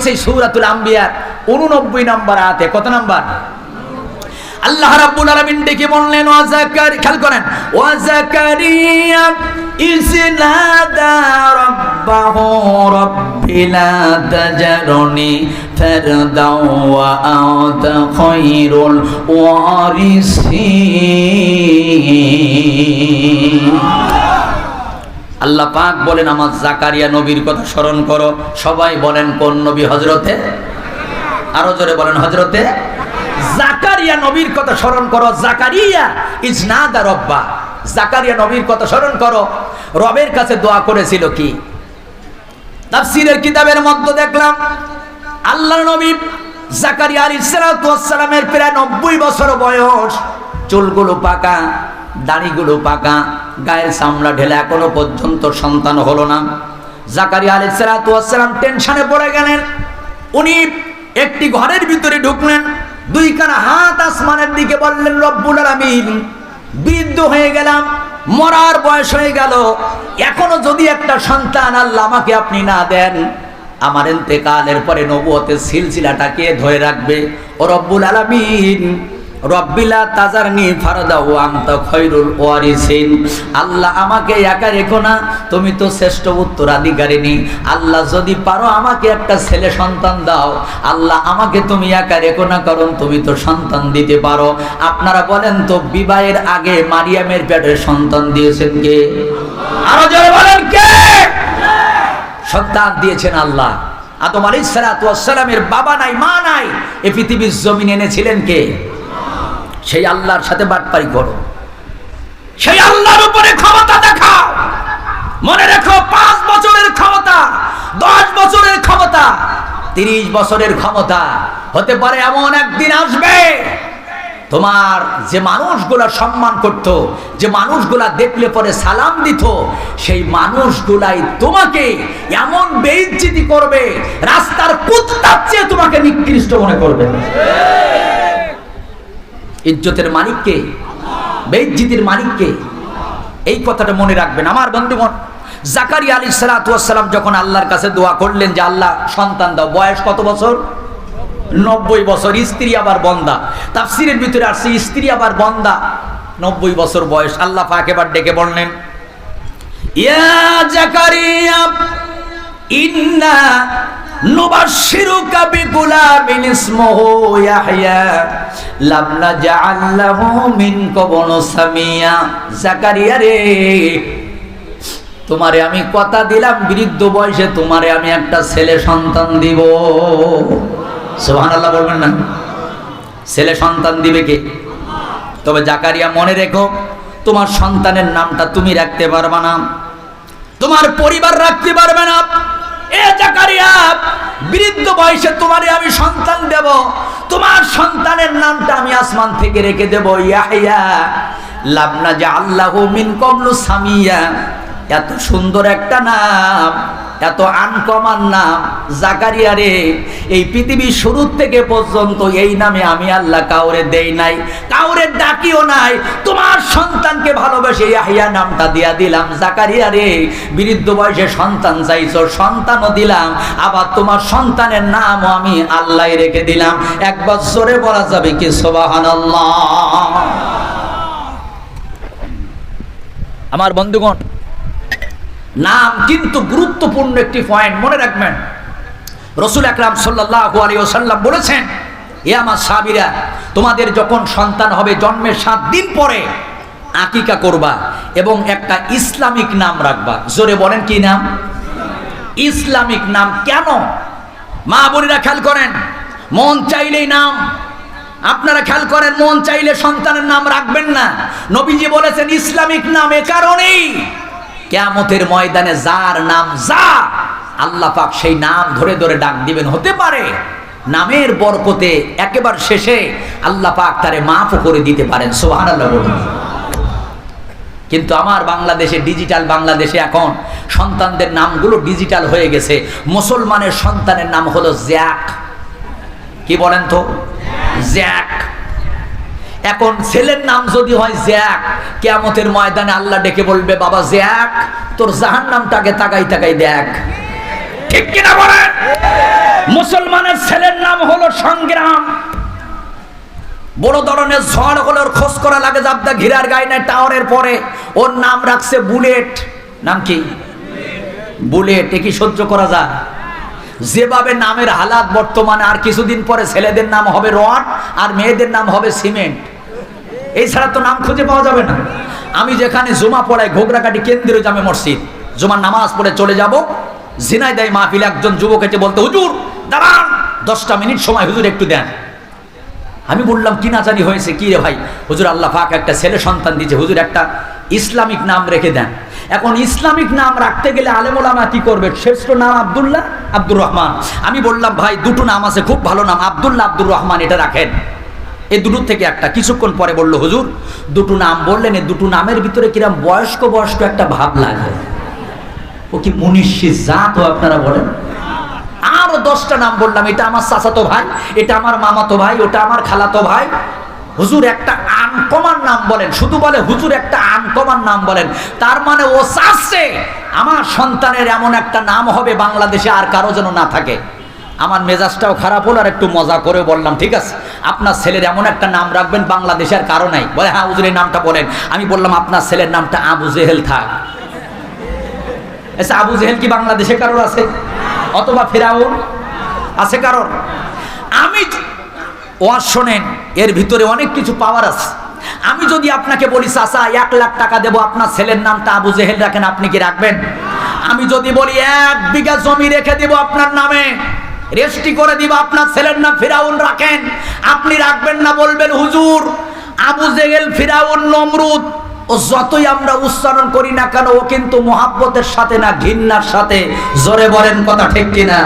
সেই সূরাতুল আম্বিয়ার 89 নম্বর আয়াতে কত নাম্বার? আল্লাহ রাব্বুল আলামিন ডেকে বললেন খেয়াল করেন, ওয়া যাকারিয়া ইজনাদা রাব্বাহু রাব্বি লা তাজরনি ফারদাও ওয়া আনতা খায়রুল ওয়ারিসিন। আল্লাহ পাক বলেন আমার জাকারিয়া নবীর কথা স্মরণ করো। সবাই বলেন কোন নবী? হযরতে, আরো জোরে বলেন হযরতে জাকারিয়া নবীর কথা স্মরণ করো। জাকারিয়া ইজনাদা রব্বা, জাকারিয়া নবীর কথা স্মরণ করো। রবের কাছে দোয়া করেছিল কি? তাফসীরের কিতাবের মধ্যে দেখলাম আল্লাহর নবী জাকারিয়া আলাইহিস সালাতু ওয়াস সালামের প্রায় 90 বছর বয়স, চুলগুলো পাকা, দাড়িগুলো পাকা, গায়ের চামড়া ঢেলে, এখনো পর্যন্ত সন্তান হলো না। জাকারিয়া আলাইহিস সালাতু ওয়াস সালাম টেনশনে পড়ে গেলেন। উনি একটি ঘরের ভিতরে ঢুকলেন, দুইখানা হাত আসমানের দিকে বললেন, রব্বুল আলামিন, বৃদ্ধ হয়ে গেলাম, মরার বয়স হয়ে গেল, এখনো যদি একটা সন্তান আল্লাহ আমাকে আপনি না দেন, আমার ইন্তেকালের পরে নবুয়তের সিলসিলাটা কে ধরে রাখবে? ও রব্বুল আলামিন, রব্বিলা তাজারনি ফারদা ওয়া আনতা খায়রুল ওয়ারিসিন, আল্লাহ আমাকে একা রেখো না, তুমি তো শ্রেষ্ঠ উত্তরাধিকারিণী। আল্লাহ যদি পারো আমাকে একটা ছেলে সন্তান দাও, আল্লাহ আমাকে তুমি একা রেখো না, কারণ তুমি তো সন্তান দিতে পারো। আপনারা বলেন তো, বিবাহের আগে মারিয়ামের পেটে সন্তান দিয়েছেন কে? আরো জোরে বলেন কে? সন্তান দিয়েছেন আল্লাহ। আদম আলাইহিস সালাতু ওয়াস সালামের বাবা নাই, মা নাই, এই পৃথিবীর জমিনে এনেছিলেন কে? সেই আল্লাহর সাথে বাটপারি করো, সেই আল্লাহর উপরে ক্ষমতা দেখাও। মনে রেখো, 5 বছরের ক্ষমতা, 10 বছরের ক্ষমতা, 30 বছরের ক্ষমতা হতে পারে। এমন একদিন আসবে তোমার যে মানুষগুলা সম্মান করত, যে মানুষগুলা দেখলে পরে সালাম দিত, সেই মানুষগুলাই তোমাকে এমন বেইজ্জতি করবে, রাস্তার কুত্তার চেয়ে তোমাকে নিকৃষ্ট মনে করবে। ইজ্জতের মালিককে, বেইজ্জতির মালিককে, এই কথাটা মনে রাখবেন আমার বন্ধুগণ। জাকারিয়া আলাইহিস সালাতু ওয়াস সালাম যখন আল্লাহর কাছে দোয়া করলেন যে আল্লাহ সন্তান দাও, বয়স কত বছর? 90 বছর। স্ত্রী আবার বন্দা, তাফসীরের ভিতরে আসছে স্ত্রী আবার বন্দা, 90 বছর বয়স। আল্লাহ পাক এবার ডেকে বললেন, ইয়া জাকারিয়া ইন্না নুবাশশিরুকা বিগুলামিন ইসমুহু ইয়াহইয়া লাম নাজআল লাহু মিন ক্বাবলু সামিয়া। জাকারিয়া রে, তোমারে আমি কথা দিলাম, বৃদ্ধ বয়সে তোমারে আমি একটা ছেলে সন্তান দিব। সুবহানাল্লাহ বলবেন না? ছেলে সন্তান দিবে কে? তবে জাকারিয়া মনে রেখো, তোমার সন্তানের নামটা তুমি রাখতে পারবে না, তোমার পরিবার রাখতে পারবে না। এ জাকারিয়া, বৃদ্ধ বয়সে তোমারে আমি সন্তান দেব, তোমার সন্তানের নামটা আমি আসমান থেকে রেখে দেব ইয়াহইয়া লাম নাজআল লাহু মিন ক্বাবলু সামিয়া। এত সুন্দর একটা নাম, এত আনকমন নাম জাকারিয়া রে, এই পৃথিবীর শুরু থেকে পর্যন্ত এই নামে আমি আল্লাহ কাউরে দেই নাই, কাউরে ডাকিও নাই। তোমার সন্তানকে ভালোবেসে ইয়াহইয়া নামটা দিয়া দিলাম। জাকারিয়া রে, বৃদ্ধ বয়সে সন্তান চাইছো, সন্তানও দিলাম, আবার তোমার সন্তানের নামও আমি আল্লাহ রেখে দিলাম। একবার জোরে বলা যাবে কি সুবহানাল্লাহ? আমার বন্ধুগণ, নাম কিন্তু গুরুত্বপূর্ণ একটি পয়েন্ট, মনে রাখবেন। রাসূল আকরাম সাল্লাল্লাহু আলাইহি ওয়াসাল্লাম বলেছেন, এ আমার সাহাবীরা, তোমাদের যখন সন্তান হবে জন্মের 7 দিন পরে আকিকা করবা এবং একটা ইসলামিক নাম রাখবা। জোরে বলেন কি নাম? ইসলামিক নাম। কেন? মা বোনেরা খেয়াল করেন, মন চাইলেই নাম, আপনারা খেয়াল করেন, মন চাইলে সন্তানের নাম রাখবেন না। নবীজি বলেছেন ইসলামিক নাম এ কারণেই, কিয়ামতের ময়দানে যার নাম যা, আল্লাহ পাক সেই নাম ধরে ধরে ডাক দিবেন। হতে পারে নামের বরকতে একেবারে শেষে আল্লাহ পাক তারে মাফ করে দিতে পারেন। সুবহানাল্লাহ বলুন। কিন্তু আমার বাংলাদেশে, ডিজিটাল বাংলাদেশে এখন সন্তানদের নামগুলো ডিজিটাল হয়ে গেছে। মুসলমানের সন্তানের নাম হলো জ্যাক। কি বলেন তো? জ্যাক। এখন ছেলের নাম যদি হয় জ্যাক, কিয়ামতের ময়দানে আল্লাহ ডেকে বলবে, বাবা জ্যাক, তোর জাহান্নামটাকে তাকাই তাকাই দেখ। ঠিক কিনা বলেন? মুসলমানের ছেলের নাম হলো সংগ্রাম। বড় ধরনের ঝড় হলে ওর খোঁজ করা লাগে জাবদা ঘিরার গায়ে টাওয়ারের পরে, ওর নাম রাখছে বুলেট। নাম কি? বুলেট। এ কি সহ্য করা যায়? যেভাবে নামের হালাত বর্তমানে, আর কিছুদিন পরে ছেলেদের নাম হবে রড আর মেয়েদের নাম হবে সিমেন্ট। এছাড়া তো নাম খুঁজে পাওয়া যাবে না। আমি যেখানে জুমা পড়াই, ঘোগরাকাটি কেন্দ্রীয় জামে মসজিদ, জুমার নামাজ পড়ে চলে যাব, ঝিনাইদহ মাহফিলে একজন যুবক এসে বলতে, হুজুর দাঁড়ান, 10টা মিনিট সময় হুজুর একটু দেন। আমি বললাম কি না জানি হয়েছে? কি রে ভাই? হুজুর আল্লাহ পাক একটা ছেলে সন্তান দিয়েছে, হুজুর একটা ইসলামিক নাম রেখে দেন। এখন ইসলামিক নাম রাখতে গেলে আলেম ওলামা কি করবে? শ্রেষ্ঠ নাম আব্দুল্লাহ, আব্দুর রহমান। আমি বললাম ভাই দুটো নাম আছে খুব ভালো নাম, আব্দুল্লাহ, আব্দুর রহমান, এটা রাখেন। এই দুটোর থেকে একটা। কিছুক্ষণ পরে বলল, হুজুর দুটো নাম বললেন, এই দুটো নামের ভিতরে কিরম বয়স্ক বয়স্ক একটা ভাব লাগে। ও কি মুনিশি জাত ও আপনারা বলেন? আরো 10টা নাম বললাম, এটা আমার চাচাতো ভাই, এটা আমার মামাতো ভাই, ওটা আমার খালাতো ভাই। হুজুর একটা আনকমন নাম বলেন। শুধু বলে হুজুর একটা আনকমন নাম বলেন, তার মানে ও চাচ্ছে আমার সন্তানের এমন একটা নাম হবে বাংলাদেশে আর কারো যেন না থাকে। আমার মেজাজটাও খারাপ হলো, আর একটু মজা করে বললাম ঠিক আছে, আপনার ছেলের এমন একটা নাম রাখবেন বাংলাদেশে আর কারো নাই। বলে হ্যাঁ হুজুর এই নামটা বলেন। আমি বললাম আপনার ছেলের নামটা আবু জেহেল থাক। আচ্ছা আবু জেহেল কি বাংলাদেশে কারোর আছে? অথবা ফিরাউন আছে কারোর? আমি ওয়াজ শোনেন, এর ভিতরে অনেক কিছু পাওয়ার আছে। আমি যদি আপনাকে বলি চাচা 1 লাখ টাকা দেবো, আপনার ছেলের নামটা আবু জেহেল রাখেন, আপনি কি রাখবেন? আমি যদি বলি 1 বিঘা জমি রেখে দেবো আপনার নামে, রেজিস্ট্রি করে দিব, আপনার ছেলের নাম ফিরাউন রাখেন, আপনি রাখবেন না? বলবেন হুজুর আবু জেহেল, ফিরাউন, নমরুদ, ও যতই আমরা উচ্চারণ করি না কেন ও কিন্তু মোহাব্বতের সাথে না ঘৃণার সাথে। জোরে বলেন কথা ঠিক কিনা?